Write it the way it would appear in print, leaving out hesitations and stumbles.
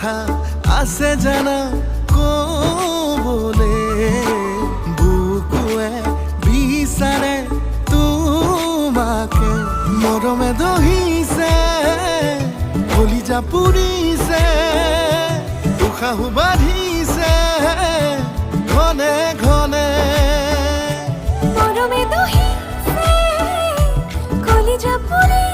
কথা আছে জানা কবলে বুকুৱে বিচাৰে তোমাকে মৰমে দহিছে কলিজা পুৰিছে উশাহ বাঢ়িছে ঘনে ঘনে মৰমে দহিছে কলিজা পুৰিছে